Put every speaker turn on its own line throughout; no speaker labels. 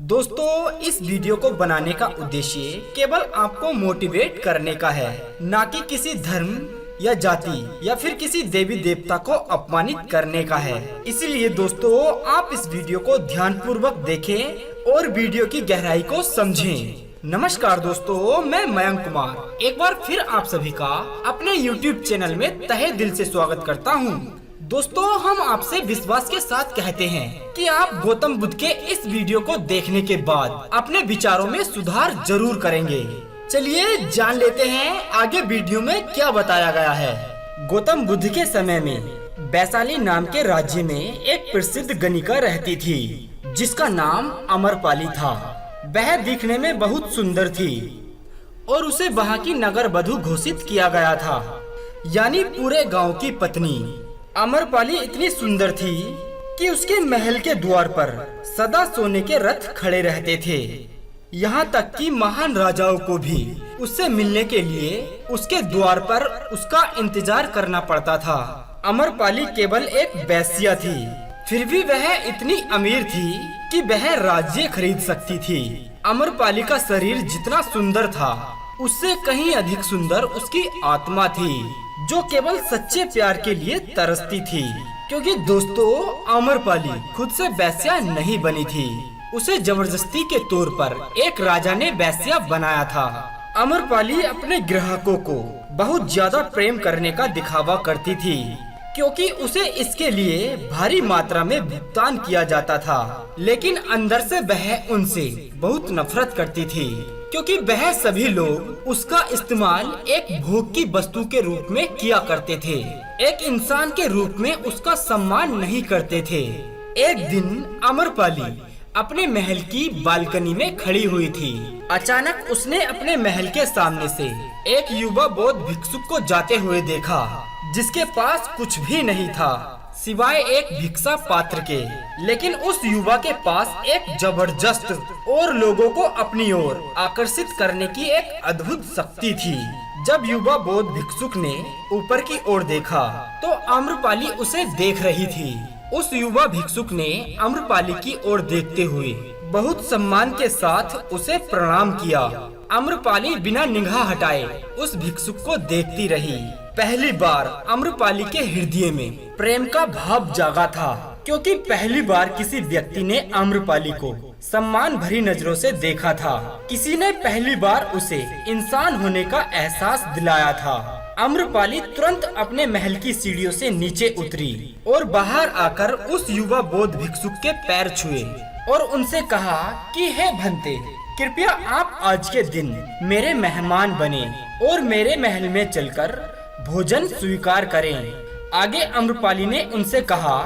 दोस्तों, इस वीडियो को बनाने का उद्देश्य केवल आपको मोटिवेट करने का है, ना कि किसी धर्म या जाति या फिर किसी देवी देवता को अपमानित करने का है। इसीलिए दोस्तों, आप इस वीडियो को ध्यानपूर्वक देखें और वीडियो की गहराई को समझें। नमस्कार दोस्तों, मैं मयंक कुमार एक बार फिर आप सभी का अपने YouTube चैनल में तहे दिल से स्वागत करता हूँ। दोस्तों, हम आपसे विश्वास के साथ कहते हैं कि आप गौतम बुद्ध के इस वीडियो को देखने के बाद अपने विचारों में सुधार जरूर करेंगे। चलिए जान लेते हैं आगे वीडियो में क्या बताया गया है। गौतम बुद्ध के समय में वैशाली नाम के राज्य में एक प्रसिद्ध गणिका रहती थी जिसका नाम अमरपाली था। वह दिखने में बहुत सुंदर थी और उसे वहाँ की नगर वधू घोषित किया गया था, यानी पूरे गांव की पत्नी। अमरपाली इतनी सुंदर थी कि उसके महल के द्वार पर सदा सोने के रथ खड़े रहते थे। यहाँ तक कि महान राजाओं को भी उससे मिलने के लिए उसके द्वार पर उसका इंतजार करना पड़ता था। अमरपाली केवल एक वेश्या थी, फिर भी वह इतनी अमीर थी कि वह राज्य खरीद सकती थी। अमरपाली का शरीर जितना सुंदर था, उससे कहीं अधिक सुंदर उसकी आत्मा थी, जो केवल सच्चे प्यार के लिए तरसती थी। क्योंकि दोस्तों, अमरपाली खुद से वेश्या नहीं बनी थी, उसे जबरदस्ती के तौर पर एक राजा ने वेश्या बनाया था। अमरपाली अपने ग्राहकों को बहुत ज्यादा प्रेम करने का दिखावा करती थी, क्योंकि उसे इसके लिए भारी मात्रा में भुगतान किया जाता था। लेकिन अंदर से वह उनसे बहुत नफरत करती थी, क्योंकि वह सभी लोग उसका इस्तेमाल एक भोग की वस्तु के रूप में किया करते थे, एक इंसान के रूप में उसका सम्मान नहीं करते थे। एक दिन अमरपाली अपने महल की बालकनी में खड़ी हुई थी। अचानक उसने अपने महल के सामने से एक युवा बौद्ध भिक्षुक को जाते हुए देखा, जिसके पास कुछ भी नहीं था सिवाय एक भिक्षा पात्र के। लेकिन उस युवा के पास एक जबरदस्त और लोगों को अपनी ओर आकर्षित करने की एक अद्भुत शक्ति थी। जब युवा बौद्ध भिक्षुक ने ऊपर की ओर देखा तो अमरपाली उसे देख रही थी। उस युवा भिक्षुक ने अमरपाली की ओर देखते हुए बहुत सम्मान के साथ उसे प्रणाम किया। अमरपाली बिना निगाह हटाए उस भिक्षुक को देखती रही। पहली बार अमरपाली के हृदय में प्रेम का भाव जागा था, क्योंकि पहली बार किसी व्यक्ति ने अमरपाली को सम्मान भरी नजरों से देखा था। किसी ने पहली बार उसे इंसान होने का एहसास दिलाया था। अमरपाली तुरंत अपने महल की सीढ़ियों से नीचे उतरी और बाहर आकर उस युवा बौद्ध भिक्षुक के पैर छुए और उनसे कहा कि हे भंते, कृपया आप आज के दिन मेरे मेहमान बने और मेरे महल में चलकर भोजन स्वीकार करें। आगे अमरपाली ने उनसे कहा,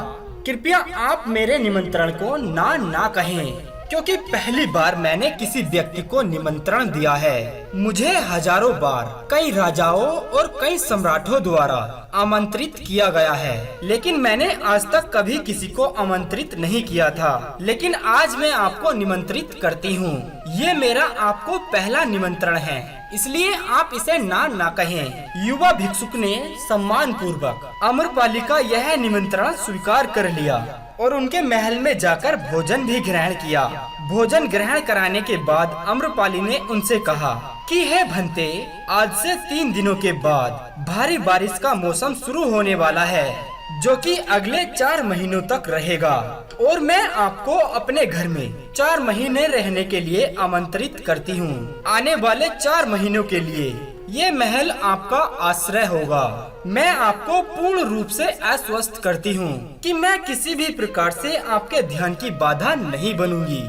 कृपया आप मेरे निमंत्रण को ना कहें, क्योंकि पहली बार मैंने किसी व्यक्ति को निमंत्रण दिया है। मुझे हजारों बार कई राजाओं और कई सम्राटों द्वारा आमंत्रित किया गया है, लेकिन मैंने आज तक कभी किसी को आमंत्रित नहीं किया था। लेकिन आज मैं आपको निमंत्रित करती हूँ। ये मेरा आपको पहला निमंत्रण है, इसलिए आप इसे ना कहें। युवा भिक्षुक ने सम्मान पूर्वक अमरपाली का यह निमंत्रण स्वीकार कर लिया और उनके महल में जाकर भोजन भी ग्रहण किया। भोजन ग्रहण कराने के बाद अमरपाली ने उनसे कहा कि हे भंते, आज से 3 दिनों के बाद भारी बारिश का मौसम शुरू होने वाला है, जो कि अगले 4 महीनों तक रहेगा, और मैं आपको अपने घर में 4 महीने रहने के लिए आमंत्रित करती हूँ। आने वाले 4 महीनों के लिए ये महल आपका आश्रय होगा। मैं आपको पूर्ण रूप से आश्वस्त करती हूँ कि मैं किसी भी प्रकार से आपके ध्यान की बाधा नहीं बनूंगी,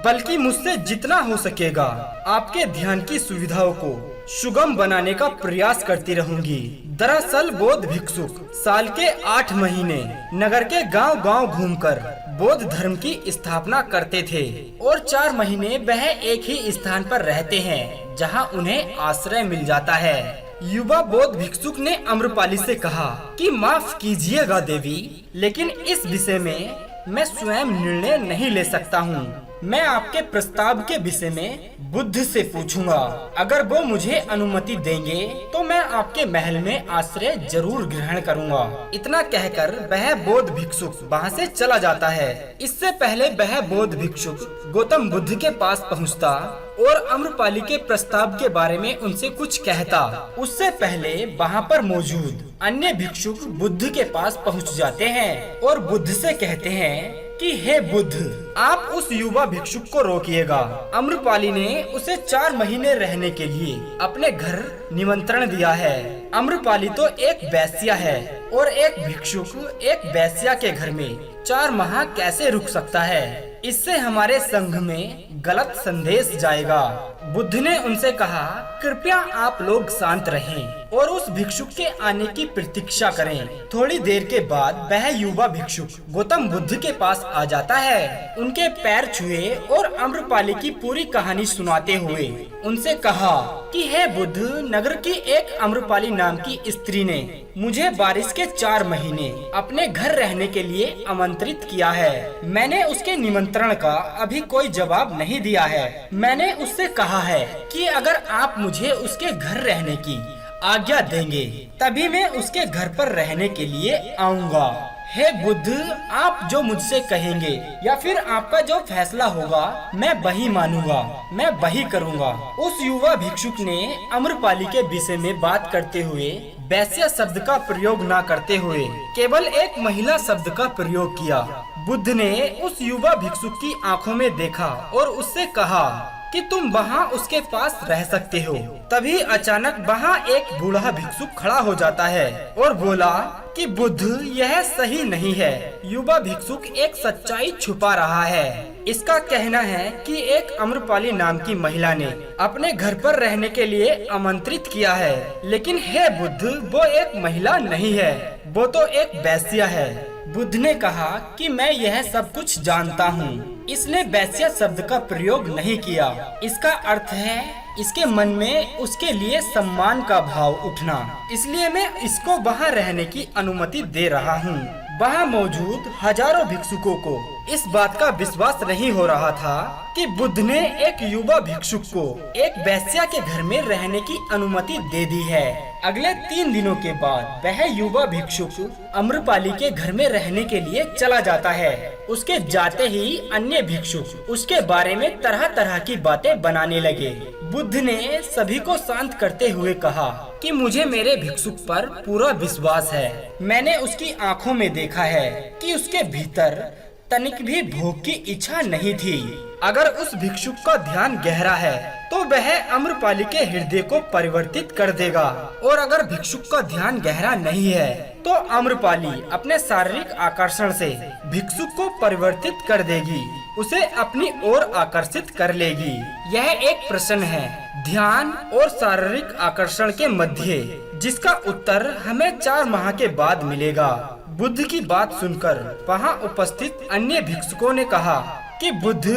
बल्कि मुझसे जितना हो सकेगा आपके ध्यान की सुविधाओं को सुगम बनाने का प्रयास करती रहूंगी। दरअसल बौद्ध भिक्षुक साल के 8 महीने नगर के गांव-गांव घूमकर बौद्ध धर्म की स्थापना करते थे, और 4 महीने वह एक ही स्थान पर रहते हैं जहां उन्हें आश्रय मिल जाता है। युवा बौद्ध भिक्षुक ने अमरपाली से कहा कि माफ कीजिएगा देवी, लेकिन इस विषय में मैं स्वयं निर्णय नहीं ले सकता हूँ। मैं आपके प्रस्ताव के विषय में बुद्ध से पूछूंगा। अगर वो मुझे अनुमति देंगे तो मैं आपके महल में आश्रय जरूर ग्रहण करूंगा। इतना कहकर वह बौद्ध भिक्षुक वहाँ से चला जाता है। इससे पहले वह बौद्ध भिक्षुक गौतम बुद्ध के पास पहुँचता और अम्रपाली के प्रस्ताव के बारे में उनसे कुछ कहता। उससे पहले वहाँ पर मौजूद अन्य भिक्षुक बुद्ध के पास पहुँच जाते हैं और बुद्ध से कहते हैं कि हे बुद्ध, आप उस युवा भिक्षुक को रोकिएगा। अम्रपाली ने उसे 4 महीने रहने के लिए अपने घर निमंत्रण दिया है। अम्रपाली तो एक वैश्या है और एक भिक्षुक एक वैश्या के घर में 4 माह कैसे रुक सकता है? इससे हमारे संघ में गलत संदेश जाएगा। बुद्ध ने उनसे कहा, कृपया आप लोग शांत रहें और उस भिक्षुक के आने की प्रतीक्षा करें। थोड़ी देर के बाद वह युवा भिक्षुक गौतम बुद्ध के पास आ जाता है। उनके पैर छुए और अम्रपाली की पूरी कहानी सुनाते हुए उनसे कहा कि हे बुद्ध, नगर की एक अम्रपाली नाम की स्त्री ने मुझे बारिश के 4 महीने अपने घर रहने के लिए आमंत्रित किया है। मैंने उसके निमंत्रण का अभी कोई जवाब नहीं दिया है। मैंने उससे कहा है कि अगर आप मुझे उसके घर रहने की आज्ञा देंगे तभी मैं उसके घर पर रहने के लिए आऊँगा। हे बुद्ध, आप जो मुझसे कहेंगे या फिर आपका जो फैसला होगा मैं वही मानूंगा, मैं वही करूंगा। उस युवा भिक्षुक ने अम्रपाली के विषय में बात करते हुए वैश्या शब्द का प्रयोग न करते हुए केवल एक महिला शब्द का प्रयोग किया। बुद्ध ने उस युवा भिक्षुक की आंखों में देखा और उससे कहा कि तुम वहाँ उसके पास रह सकते हो। तभी अचानक वहाँ एक बूढ़ा भिक्षुक खड़ा हो जाता है और बोला कि बुद्ध, यह सही नहीं है। युवा भिक्षुक एक सच्चाई छुपा रहा है। इसका कहना है कि एक अम्रपाली नाम की महिला ने अपने घर पर रहने के लिए आमंत्रित किया है, लेकिन हे बुद्ध, वो एक महिला नहीं है, वो तो एक वैश्या है। बुद्ध ने कहा कि मैं यह सब कुछ जानता हूँ। इसने वैश्या शब्द का प्रयोग नहीं किया। इसका अर्थ है इसके मन में उसके लिए सम्मान का भाव उठना, इसलिए मैं इसको वहाँ रहने की अनुमति दे रहा हूँ। वहाँ मौजूद हजारों भिक्षुकों को इस बात का विश्वास नहीं हो रहा था कि बुद्ध ने एक युवा भिक्षुक को एक वैश्या के घर में रहने की अनुमति दे दी है। अगले 3 दिनों के बाद वह युवा भिक्षुक अम्रपाली के घर में रहने के लिए चला जाता है। उसके जाते ही अन्य भिक्षुक उसके बारे में तरह तरह की बातें बनाने लगे। बुद्ध ने सभी को शांत करते हुए कहा कि मुझे मेरे भिक्षुक पर पूरा विश्वास है। मैंने उसकी आंखों में देखा है कि उसके भीतर तनिक भी भोग की इच्छा नहीं थी। अगर उस भिक्षुक का ध्यान गहरा है तो वह अम्रपाली के हृदय को परिवर्तित कर देगा, और अगर भिक्षुक का ध्यान गहरा नहीं है तो अम्रपाली अपने शारीरिक आकर्षण से भिक्षुक को परिवर्तित कर देगी, उसे अपनी ओर आकर्षित कर लेगी। यह एक प्रश्न है ध्यान और शारीरिक आकर्षण के मध्य, जिसका उत्तर हमें 4 माह के बाद मिलेगा। बुद्ध की बात सुनकर वहाँ उपस्थित अन्य भिक्षुकों ने कहा कि बुद्ध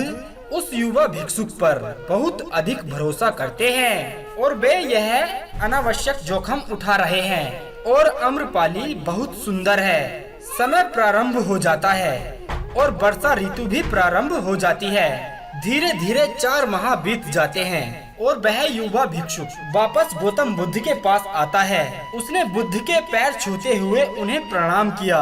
उस युवा भिक्षुक पर बहुत अधिक भरोसा करते हैं और वे यह अनावश्यक जोखिम उठा रहे हैं, और अम्रपाली बहुत सुंदर है। समय प्रारंभ हो जाता है और वर्षा ऋतु भी प्रारंभ हो जाती है। धीरे धीरे 4 माह बीत जाते हैं और वह युवा भिक्षुक वापस गौतम बुद्ध के पास आता है। उसने बुद्ध के पैर छूते हुए उन्हें प्रणाम किया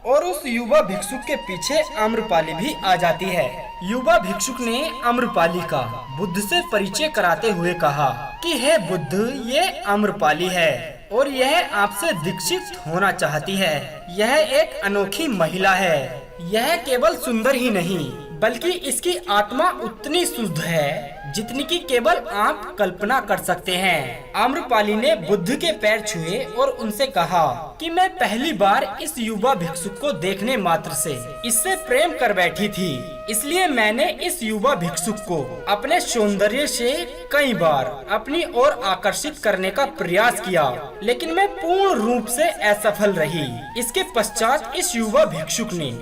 और उस युवा भिक्षुक के पीछे अम्रपाली भी आ जाती है। युवा भिक्षुक ने अम्रपाली का बुद्ध से परिचय कराते हुए कहा कि हे बुद्ध, ये अम्रपाली है और यह आपसे दीक्षित होना चाहती है। यह एक अनोखी महिला है। यह केवल सुंदर ही नहीं बल्कि इसकी आत्मा उतनी शुद्ध है जितनी की केवल आप कल्पना कर सकते हैं। आम्रपाली ने बुद्ध के पैर छुए और उनसे कहा कि मैं पहली बार इस युवा भिक्षुक को देखने मात्र से इससे प्रेम कर बैठी थी, इसलिए मैंने इस युवा भिक्षुक को अपने सौंदर्य से कई बार अपनी ओर आकर्षित करने का प्रयास किया, लेकिन मैं पूर्ण रूप से असफल रही। इसके पश्चात इस युवा भिक्षुक ने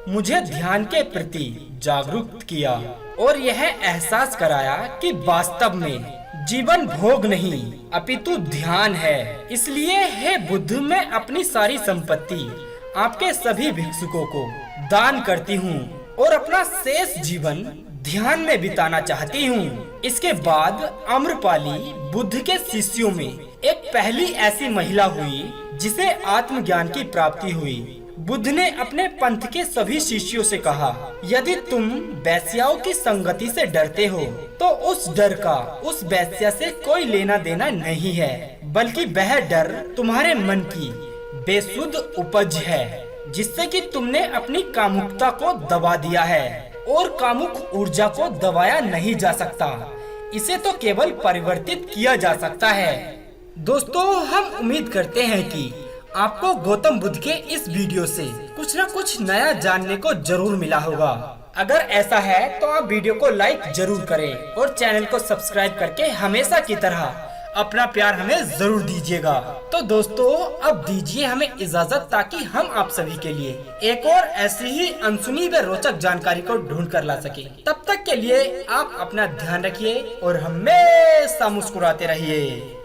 मुझे ध्यान के प्रति जागरूक किया और यह एहसास कराया कि वास्तव में जीवन भोग नहीं अपितु ध्यान है। इसलिए हे बुद्ध, मैं अपनी सारी संपत्ति आपके सभी भिक्षुकों को दान करती हूँ और अपना शेष जीवन ध्यान में बिताना चाहती हूँ। इसके बाद आम्रपाली बुद्ध के शिष्यों में एक पहली ऐसी महिला हुई जिसे आत्मज्ञान की प्राप्ति हुई। बुद्ध ने अपने पंथ के सभी शिष्यों से कहा, यदि तुम वैश्याओं की संगति से डरते हो तो उस डर का उस वैश्या से कोई लेना देना नहीं है, बल्कि वह डर तुम्हारे मन की बेसुध उपज है, जिससे कि तुमने अपनी कामुकता को दबा दिया है, और कामुक ऊर्जा को दबाया नहीं जा सकता, इसे तो केवल परिवर्तित किया जा सकता है। दोस्तों, हम उम्मीद करते हैं कि आपको गौतम बुद्ध के इस वीडियो से कुछ न कुछ नया जानने को जरूर मिला होगा। अगर ऐसा है तो आप वीडियो को लाइक जरूर करें और चैनल को सब्सक्राइब करके हमेशा की तरह अपना प्यार हमें जरूर दीजिएगा। तो दोस्तों, अब दीजिए हमें इजाजत, ताकि हम आप सभी के लिए एक और ऐसी ही अनसुनी व रोचक जानकारी को ढूंढ कर ला सके। तब तक के लिए आप अपना ध्यान रखिए और हमेशा मुस्कुराते रहिए।